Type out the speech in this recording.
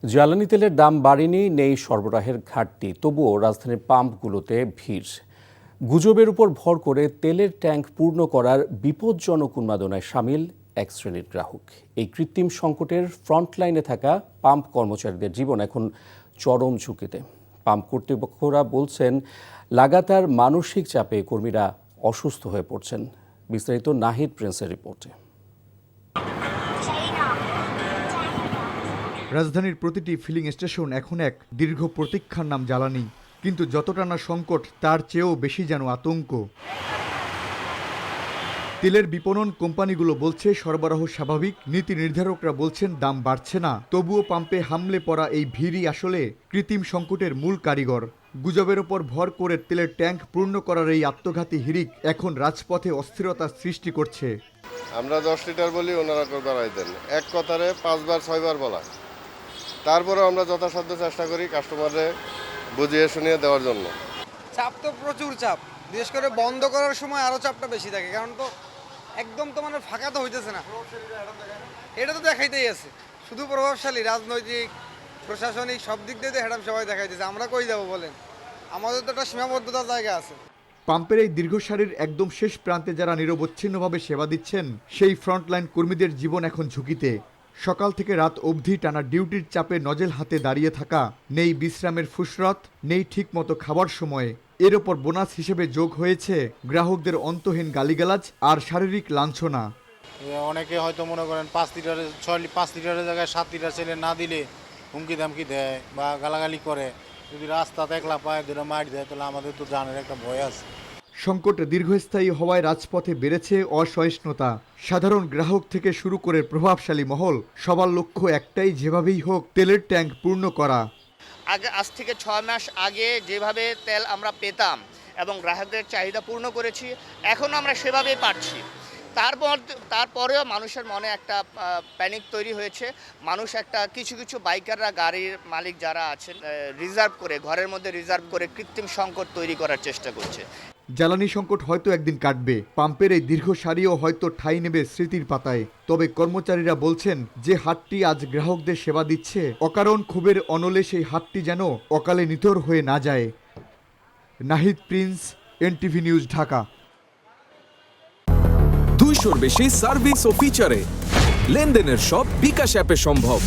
জ্বালানি তেলের দাম বাড়েনি, নেই সরবরাহের ঘাটতি, তবুও রাজধানীর পাম্পগুলোতে ভিড়। গুজবের উপর ভর করে তেলের ট্যাঙ্ক পূর্ণ করার বিপজ্জনক উন্মাদনায় সামিল এক শ্রেণীর গ্রাহক। এই কৃত্রিম সংকটের ফ্রন্টলাইনে থাকা পাম্প কর্মচারীদের জীবন এখন চরম ঝুঁকিতে। পাম্প কর্তৃপক্ষরা বলছেন, লাগাতার মানসিক চাপে কর্মীরা অসুস্থ হয়ে পড়ছেন। বিস্তারিত নাহিদ প্রিন্সের রিপোর্টে। রাজধানীর প্রতিটি ফিলিং স্টেশন এখন এক দীর্ঘ প্রতীক্ষার নাম জ্বালানি, কিন্তু যতটা না সংকট তার চেয়েও বেশি যেন আতঙ্ক। তেলের বিপণন কোম্পানিগুলো বলছে সরবরাহ স্বাভাবিক, নীতি নির্ধারকরা বলছেন দাম বাড়ছে না। তবুও পাম্পে হামলে পড়া এই ভিড়ই আসলে কৃত্রিম সংকটের মূল কারিগর। গুজবের ওপর ভর করে তেলের ট্যাঙ্ক পূর্ণ করার এই আত্মঘাতী হিড়িক এখন রাজপথে অস্থিরতার সৃষ্টি করছে। আমরা 10 লিটার বলি, ওনারা বাড়াই দেন, এক কথারে 5 বার 6 বার বলা। তারপরে আমরা যথাসাধ্য চেষ্টা করি কাস্টমারদের বুঝিয়ে শুনিয়ে দেওয়ার জন্য। চাপ তো প্রচুর চাপ, বিশেষ করে বন্ধ করার সময় আরও চাপটা বেশি থাকে, কারণ তো একদম তো মানে ফাঁকা তো হইতেছে না, এটা তো দেখাইতেই আছে। শুধু প্রভাবশালী রাজনৈতিক প্রশাসনিক সব দিক দিয়ে হ্যাডাম সবাই দেখাইতেছে। আমরা কই যাবো বলেন, আমাদের তো একটা সীমাবদ্ধতার জায়গা আছে। পাম্পের এই দীর্ঘ সারির একদম শেষ প্রান্তে যারা নিরবচ্ছিন্নভাবে সেবা দিচ্ছেন, সেই ফ্রন্টলাইন কর্মীদের জীবন এখন ঝুঁকিতে। সকাল থেকে রাত অবধি টানা ডিউটির চাপে নজেল হাতে দাঁড়িয়ে থাকা, নেই বিশ্রামের ফুসরত, নেই ঠিকমতো খাবার সময়ে। এর ওপর বোনাস হিসেবে যোগ হয়েছে গ্রাহকদের অন্তহীন গালিগালাজ আর শারীরিক লাঞ্ছনা। অনেকে হয়তো মনে করেন 5 লিটারের জায়গায় 7 লিটার ছেলে না দিলে হুমকি দামকি দেয় বা গালাগালি করে। যদি রাস্তাতে একলা পায়ে ধরে মার দেয়, তাহলে আমাদের তো জানের একটা ভয় আছে। সংকট দীর্ঘস্থায়ী হওয়ায় রাজপথে বেড়েছে অসহিষ্ণুতা। সাধারণ গ্রাহক থেকে শুরু করে প্রভাবশালী মহল, সবার লক্ষ্য একটাই, যেভাবেই হোক তেলের ট্যাঙ্ক পূর্ণ করা। আজ থেকে 6 মাস আগে যেভাবে তেল আমরা পেতাম এবং গ্রাহকদের চাহিদা পূর্ণ করেছি, এখন আমরা সেভাবেই পাচ্ছি। তারপরেও মানুষের মনে একটা প্যানিক তৈরি হয়েছে। মানুষ কিছু বাইকাররা, গাড়ির মালিক যারা আছেন, রিজার্ভ করে, ঘরের মধ্যে রিজার্ভ করে কৃত্রিম সংকট তৈরি করার চেষ্টা করছে। জ্বালানি সংকট হয়তো একদিন কাটবে, পাম্পের এই দীর্ঘ সারিও হয়তো ঠাঁই নেবে স্মৃতির পাতায়। তবে কর্মচারীরা বলছেন, যে হাটটি আজ গ্রাহকদের সেবা দিচ্ছে, অকারণ ক্ষোভের অনলে সেই হাটটি যেন অকালে নিথর হয়ে না যায়। Nahid Prince, NTV news, Dhaka. 200-র বেশি সার্ভিস ও ফিচারে লেনদেনের সব বিকাশ অ্যাপে সম্ভব।